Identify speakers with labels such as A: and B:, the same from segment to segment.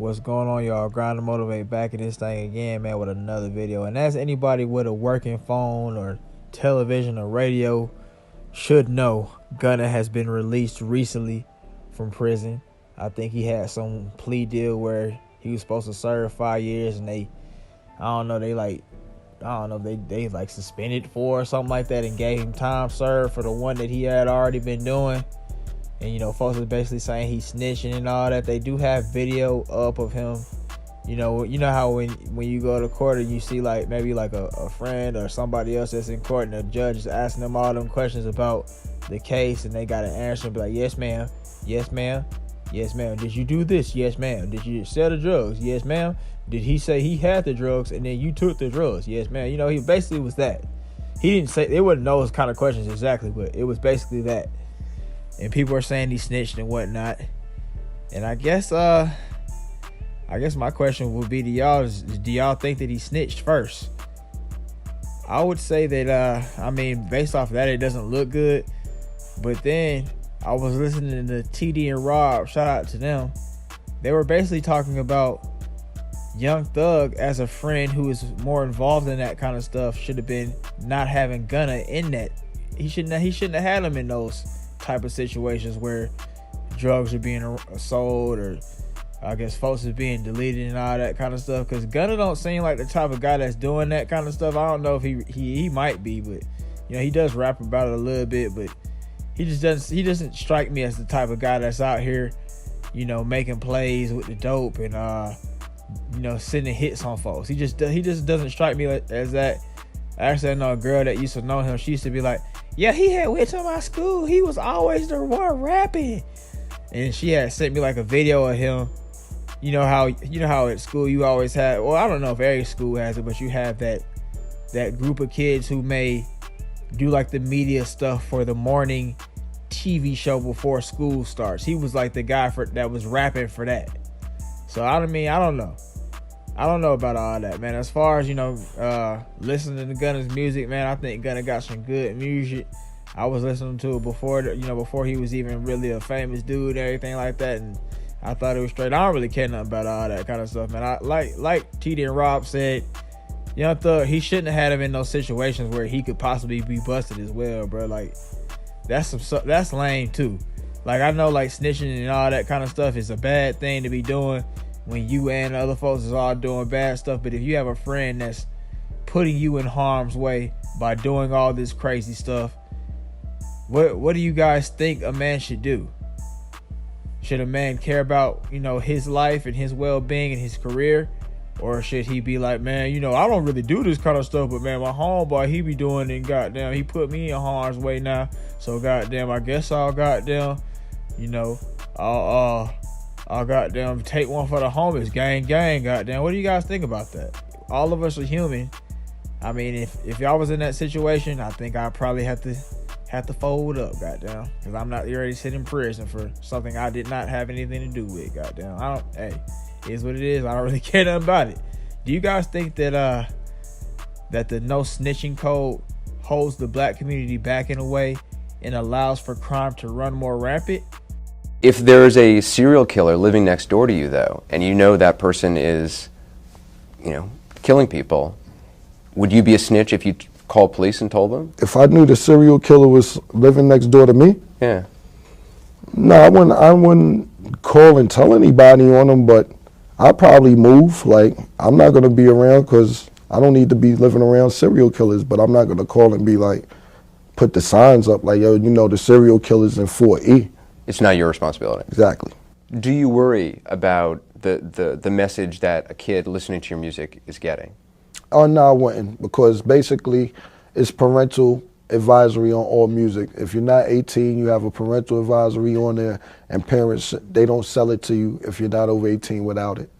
A: What's going on, y'all? Grind to Motivate back in this thing again, man, with another video. And as anybody with a working phone or television or radio should know, Gunna has been released recently from prison. I think he had some plea deal where he was supposed to serve 5 years, and they suspended 4 or something like that and gave him time served for the one that he had already been doing. And, folks are basically saying he's snitching and all that. They do have video up of him. You know how when you go to court and you see maybe a friend or somebody else that's in court and the judge is asking them all them questions about the case, and they got to answer and be like, yes, ma'am. Yes, ma'am. Yes, ma'am. Did you do this? Yes, ma'am. Did you sell the drugs? Yes, ma'am. Did he say he had the drugs and then you took the drugs? Yes, ma'am. He basically was that. He didn't say, they wouldn't know those kind of questions exactly, but it was basically that. And people are saying he snitched and whatnot. And I guess my question would be to y'all is, do y'all think that he snitched first? I would say that, based off of that, it doesn't look good. But then I was listening to TD and Rob, shout out to them. They were basically talking about Young Thug as a friend who is more involved in that kind of stuff should have been not having Gunna in that. He shouldn't have had him in those type of situations where drugs are being sold, or I guess folks are being deleted and all that kind of stuff, because Gunna don't seem like the type of guy that's doing that kind of stuff. I don't know if he might be, but he does rap about it a little bit, but he doesn't strike me as the type of guy that's out here making plays with the dope and sending hits on folks. He just doesn't strike me as that. Actually, I know a girl that used to know him. She used to be like, yeah, he had went to my school. He was always the one rapping. And she had sent me a video of him. You know how at school you always have, well, I don't know if every school has it, but you have that group of kids who may do the media stuff for the morning TV show before school starts. He was the guy that was rapping for that. So I don't know. I don't know about all that, man. As far as, listening to Gunna's music, man, I think Gunna got some good music. I was listening to it before he was even really a famous dude and everything like that, and I thought it was straight. I don't really care nothing about all that kind of stuff, man. I like TD and Rob said, Young Thug, he shouldn't have had him in those situations where he could possibly be busted as well, bro. That's lame too. I know snitching and all that kind of stuff is a bad thing to be doing when you and other folks is all doing bad stuff, but if you have a friend that's putting you in harm's way by doing all this crazy stuff, what do you guys think a man should do? Should a man care about his life and his well-being and his career, or should he be like, man, I don't really do this kind of stuff, but man, my homeboy, he be doing it, and goddamn, he put me in harm's way now, so goddamn, I guess I'll goddamn, I'll goddamn take one for the homies, gang, goddamn. What do you guys think about that? All of us are human. I mean, if y'all was in that situation, I think I'd probably have to fold up, goddamn, because I'm not ready to sit in prison for something I did not have anything to do with, goddamn. Hey, it is what it is. I don't really care nothing about it. Do you guys think that the no snitching code holds the black community back in a way and allows for crime to run more rampant?
B: If there's a serial killer living next door to you, though, and that person is, killing people, would you be a snitch if you called police and told them?
C: If I knew the serial killer was living next door to me?
B: Yeah.
C: No, I wouldn't call and tell anybody on him, but I'd probably move. I'm not going to be around because I don't need to be living around serial killers, but I'm not going to call and be put the signs up yo, the serial killer's in 4E.
B: It's not your responsibility.
C: Exactly.
B: Do you worry about the message that a kid listening to your music is getting?
C: Oh, no, I wouldn't, because basically it's parental advisory on all music. If you're not 18, you have a parental advisory on there, and parents, they don't sell it to you if you're not over 18 without it.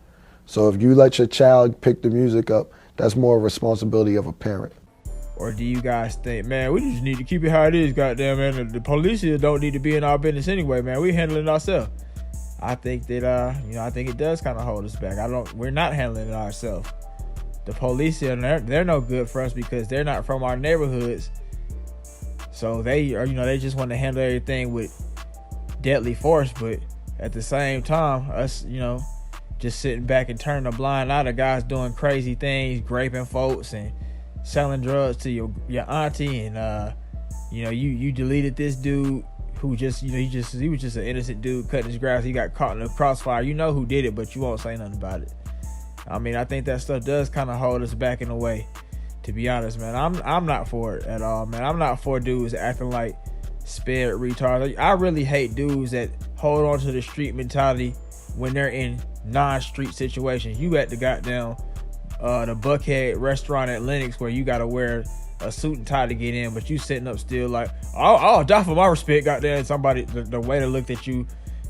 C: So if you let your child pick the music up, that's more a responsibility of a parent.
A: Or do you guys think, man, we just need to keep it how it is, goddamn, man. The police here don't need to be in our business anyway, man. We handling it ourselves. I think that, I think it does kind of hold us back. We're not handling it ourselves. The police here, they're no good for us because they're not from our neighborhoods. So they are, they just want to handle everything with deadly force. But at the same time, us, just sitting back and turning a blind eye to guys doing crazy things, raping folks and selling drugs to your auntie, and you deleted this dude who just he was just an innocent dude cutting his grass. He got caught in the crossfire. You know who did it, but you won't say nothing about it. I mean, I think that stuff does kind of hold us back in a way. To be honest, man, I'm not for it at all, man. I'm not for dudes acting like sped retards. I really hate dudes that hold on to the street mentality when they're in non-street situations. You at the goddamn the Buckhead restaurant at Lennox where you gotta wear a suit and tie to get in, but you sitting up still like, I'll die for my respect, goddamn. Somebody, the waiter looked at you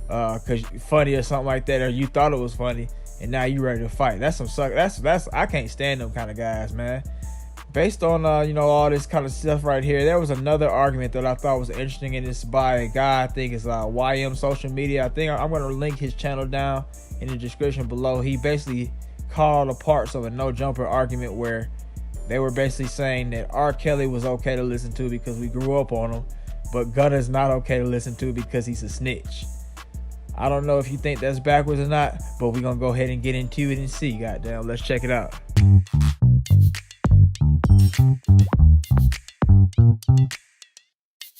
A: cause funny or something like that, or you thought it was funny, and now you ready to fight. That's some suck. That's I can't stand them kind of guys, man. Based on all this kind of stuff right here, there was another argument that I thought was interesting, and it's by a guy, I think it's YM Social Media. I think I'm going to link his channel down in the description below. He basically called the parts of a no jumper argument where they were basically saying that R.Kelly was okay to listen to because we grew up on him, but Gunna's not okay to listen to because he's a snitch. I don't know if you think that's backwards or not, but we're going to go ahead and get into it and see. Goddamn, let's check it out.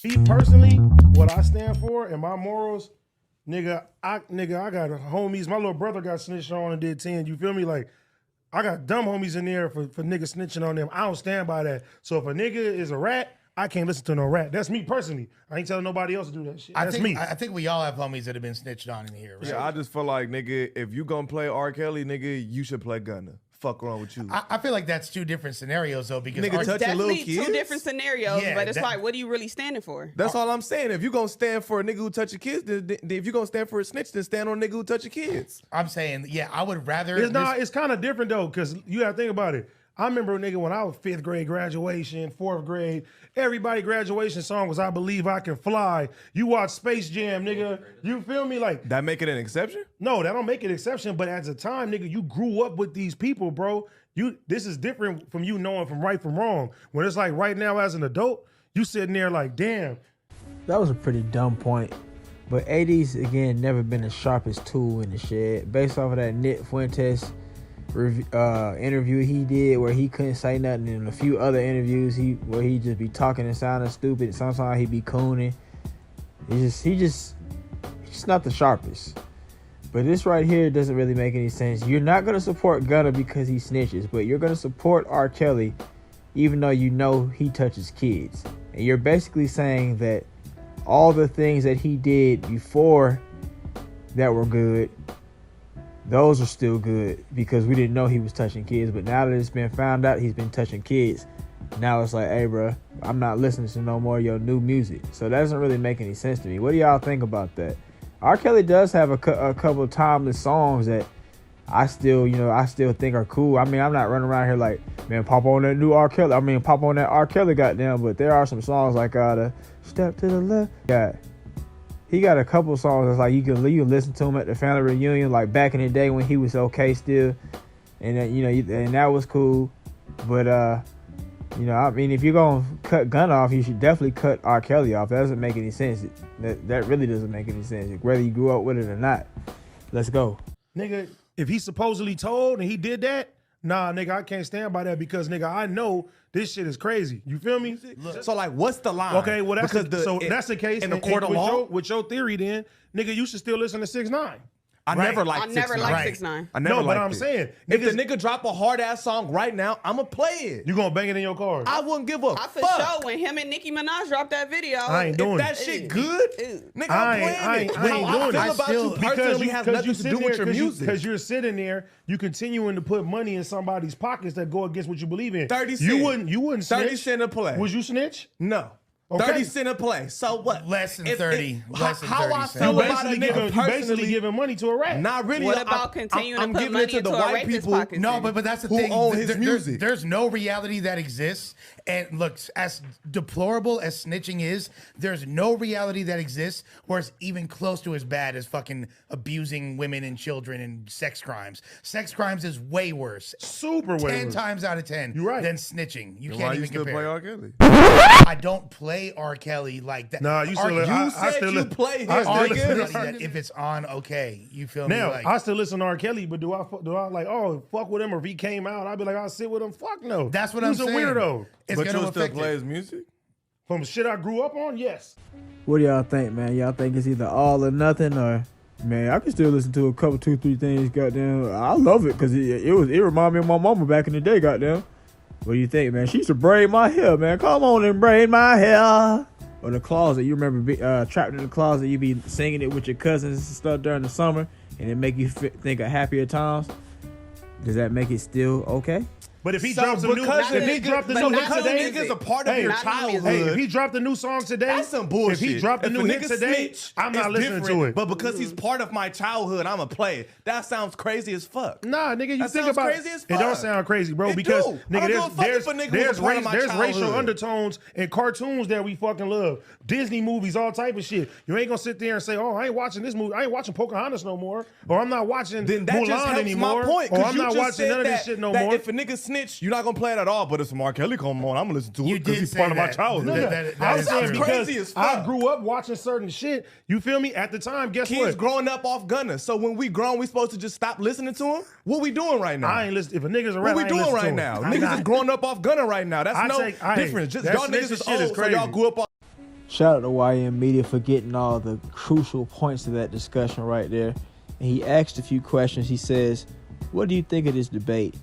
D: Me personally, what I stand for and my morals, nigga, I got homies. My little brother got snitched on and did 10. You feel me? Like, I got dumb homies in there for niggas snitching on them. I don't stand by that. So if a nigga is a rat, I can't listen to no rat. That's me personally. I ain't telling nobody else to do that shit. That's me.
E: I think we all have homies that have been snitched on in here, right?
F: Yeah, I just feel like, nigga, if you gonna play R. Kelly, nigga, you should play Gunna. Fuck wrong with you.
E: I feel like that's two different scenarios, though, because
F: Nigga, touching little
G: Definitely
F: kids?
G: two different scenarios,
E: Yeah,
G: but it's
E: that-
G: like, what are you really standing for?
F: That's all I'm saying. If you gonna stand for a nigga who touch your kids, then if you gonna stand for a snitch, then stand on a nigga who touch your kids.
E: I'm saying, yeah, I would rather.
D: It's kind of different though, because you gotta think about it. I remember, nigga, when I was 5th grade graduation, 4th grade, everybody graduation song was I Believe I Can Fly. You watch Space Jam, nigga. You feel me? Like,
F: That make it an exception?
D: no, that don't make it an exception, but at the time, nigga, you grew up with these people, bro. This is different from you knowing from right from wrong. When it's like right now as an adult, you sitting there like, damn.
A: That was a pretty dumb point. But 80's, again, never been the sharpest tool in the shed. Based off of that Nick Fuentes interview he did where he couldn't say nothing, and a few other interviews where he just be talking and sounding stupid. Sometimes he be cooning. He's just not the sharpest. But this right here doesn't really make any sense. You're not going to support Gunna because he snitches, but you're going to support R. Kelly even though you know he touches kids. And you're basically saying that all the things that he did before that were good, those are still good because we didn't know he was touching kids. But now that it's been found out he's been touching kids, now it's like, hey, bro, I'm not listening to no more of your new music. So that doesn't really make any sense to me. What do y'all think about that? R. Kelly does have a couple of timeless songs that I still think are cool. I mean, I'm not running around here like, man, pop on that new R. Kelly. I mean, pop on that R. Kelly, goddamn. But there are some songs like the Step to the Left. Yeah, he got a couple of songs that's like you can listen to him at the family reunion, like back in the day when he was okay still, and and that was cool. But I mean, if you're gonna cut Gunna off, you should definitely cut R. Kelly off. That doesn't make any sense. That really doesn't make any sense, whether you grew up with it or not. Let's go.
D: Nigga, if he supposedly told and he did that, nah, nigga, I can't stand by that because, nigga, I know this shit is crazy. You feel me?
F: So, like, what's the line?
D: Okay, well, that's
F: Because
D: that's the case.
F: in the court of law?
D: With your theory, then, nigga, you should still listen to 6ix9ine.
F: I never liked 6ix9ine.
G: never liked 6ix9ine.
F: I never
D: No, but
F: liked
D: I'm
F: it.
D: saying,
F: if the
D: niggas-
F: nigga drop a hard ass song right now, I'ma play it.
D: You gonna bang it in your car?
F: I wouldn't give a
G: I for
F: fuck.
G: sure when him and Nicki Minaj dropped that video.
D: I ain't doing
F: If that
D: it.
F: shit good, nigga, I'm playing it.
D: I ain't
F: How
D: doing it.
F: I feel about you personally has nothing to do with your music.
D: Because you're sitting there, you continuing to put money in somebody's pockets that go against what you believe in.
F: 30 cents.
D: You wouldn't snitch.
F: 30 cent a play.
D: Would you snitch?
F: No.
D: Okay.
F: 30 cent a play. So what?
E: Less than 30. Less than
F: how
E: 30
F: I
E: cents.
F: feel
D: You
F: about a
D: basically
F: nigga
D: giving,
F: personally,
D: giving money to a rat.
F: not really.
G: What about continuing to
F: I'm
G: put
F: giving
G: money
F: it to the
G: into a
F: white
G: rapist's
F: people.
G: pockets?
E: No, but that's the
F: Who
E: thing.
F: own his music.
E: There's no reality that exists. And look, as deplorable as snitching is, there's no reality that exists where it's even close to as bad as fucking abusing women and children and sex crimes. Sex crimes is way worse.
D: Super way
E: 10
D: worse.
E: times out of 10
D: You're right.
E: than snitching. You
F: Why
E: can't
F: you
E: even
F: still
E: compare.
F: play R. Kelly?
E: I don't play play R. Kelly like that.
D: Nah, you still. I
F: said
D: still
F: you play him,
D: I still
E: R.
F: nigga.
D: listen
E: Kelly,
D: to
E: that if it's on, okay, you feel me?
D: Now
E: Like,
D: I still listen to R. Kelly, but do I like fuck with him, or if he came out, I'd be like, I'll sit with him. Fuck no.
E: that's what
D: He's
E: I'm saying.
D: a weirdo.
E: It's
F: But
E: gonna
F: you'll still
E: affect
F: play
E: it.
F: his music?
D: From shit I grew up on, yes.
A: What do y'all think, man? Y'all think it's either all or nothing, or man, I can still listen to a couple, 2-3 things. Goddamn, I love it because it reminded me of my mama back in the day. Goddamn, what do you think, man? She used to braid my hair, man. Come on and braid my hair. Or the closet. You remember trapped in the closet? You be singing it with your cousins and stuff during the summer, and it make you think of happier times. Does that make it still okay?
D: But if he
F: So,
D: drops a new,
F: because
D: if
F: the
D: he
F: nigga-
D: dropped a
F: so
D: new hit
F: because
D: today,
F: niggas a part of
D: hey,
F: your
G: not in
F: childhood.
G: music.
D: Hey, if he dropped a new song today,
F: That's some bullshit.
D: If he dropped a
F: If
D: new hit
F: nigga
D: today,
F: snitch,
D: I'm not
F: it's
D: listening to
F: different.
D: it.
F: But because he's part of my childhood, I'ma play it. That sounds crazy as fuck.
D: Nah, nigga, you
F: That
D: think
F: sounds
D: about
F: crazy as
D: it. Don't
F: fuck.
D: sound crazy, bro.
F: It
D: Because
F: do. I don't give a fuck if a nigga was a part of my
D: there's racial
F: childhood.
D: undertones in cartoons that we fucking love. Disney movies, all type of shit. You ain't gonna sit there and say, "Oh, I ain't watching this movie. I ain't watching Pocahontas no more," or "I'm not watching
F: Then that just
D: Mulan
F: helps
D: anymore,"
F: my point.
D: or
F: 'Cause
D: "I'm
F: you
D: not
F: just
D: watching
F: said
D: none of this
F: that-
D: shit no
F: that
D: more."
F: If a nigga snitch, you're not gonna play it at all. But if R. Kelly come on, I'm gonna listen to
E: You
F: it because
E: did
F: he's
E: say
F: part of my
E: that.
F: childhood.
E: That
D: I'm
E: is
D: saying
E: true.
D: because
F: Crazy as
D: I
F: fuck.
D: grew up watching certain shit. You feel me? At the time, guess
F: Kids
D: what?
F: growing up off Gunna. So when we grown, we supposed to just stop listening to him? What we doing right now?
D: I ain't listen. If a nigga's a
F: What
D: rapper,
F: we
D: I ain't
F: doing
D: listen to
F: right
D: him.
F: now?
D: I'm
F: Niggas
D: not.
F: is growing up off Gunna right now. That's
D: I
F: no
D: take- I-
F: difference. Just
D: that
F: y'all niggas
D: snitching
F: is
D: shit is
F: old, so y'all
D: crazy.
F: grew up off.
A: Shout out to YM Media for getting all the crucial points of that discussion right there. And he asked a few questions. He says, "What do you think of this debate?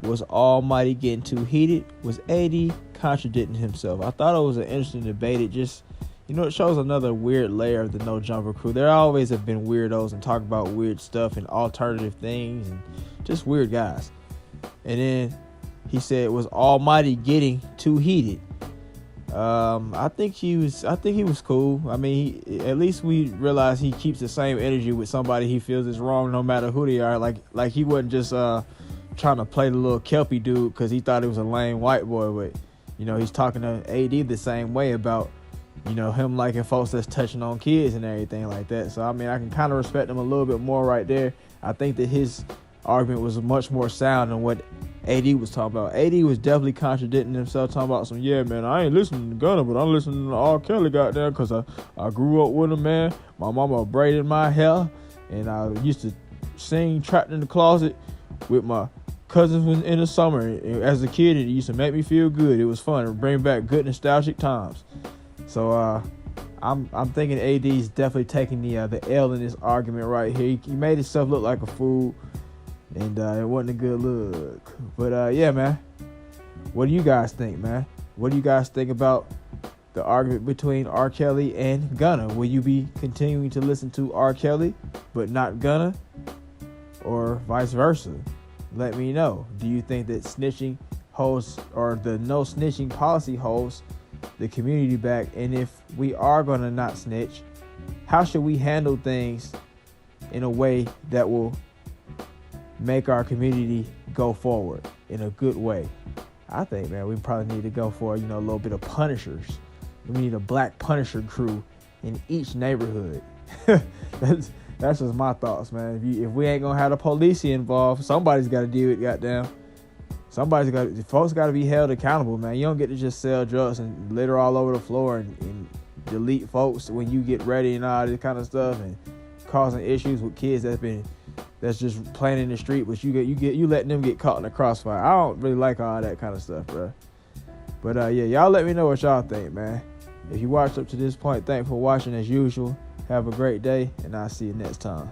A: Was Almighty getting too heated? Was AD contradicting himself?" I thought it was an interesting debate. It just, it shows another weird layer of the No Jumper crew. There always have been weirdos and talk about weird stuff and alternative things and just weird guys. And then he said, "Was Almighty getting too heated?" I think he was cool. I mean, at least we realize he keeps the same energy with somebody he feels is wrong, no matter who they are. Like he wasn't just trying to play the little Kelpie dude because he thought he was a lame white boy. But he's talking to AD the same way about him liking folks that's touching on kids and everything like that. So I mean, I can kind of respect him a little bit more right there. I think that his argument was much more sound than what AD was talking about. AD was definitely contradicting himself, talking about some, yeah, man, I ain't listening to Gunna, but I'm listening to R. Kelly goddamn because I grew up with him, man. My mama braided my hair, and I used to sing trapped in the closet with my cousins in the summer. And as a kid, it used to make me feel good. It was fun. It would bring back good nostalgic times. So I'm thinking AD's definitely taking the L in this argument right here. He made himself look like a fool. And it wasn't a good look. But, yeah, man. What do you guys think, man? What do you guys think about the argument between R. Kelly and Gunna? Will you be continuing to listen to R. Kelly but not Gunna? Or vice versa? Let me know. Do you think that snitching holds, or the no snitching policy holds the community back? And if we are going to not snitch, how should we handle things in a way that will make our community go forward in a good way? I think, man, we probably need to go for, a little bit of punishers. We need a black punisher crew in each neighborhood. That's just my thoughts, man. If we ain't gonna have the police involved, somebody's got to do it, goddamn. Folks got to be held accountable, man. You don't get to just sell drugs and litter all over the floor and delete folks when you get ready and all this kind of stuff and causing issues with kids that's just playing in the street, but you letting them get caught in the crossfire. I don't really like all that kind of stuff, bro. But yeah, y'all let me know what y'all think, man. If you watched up to this point, thanks for watching as usual. Have a great day, and I'll see you next time.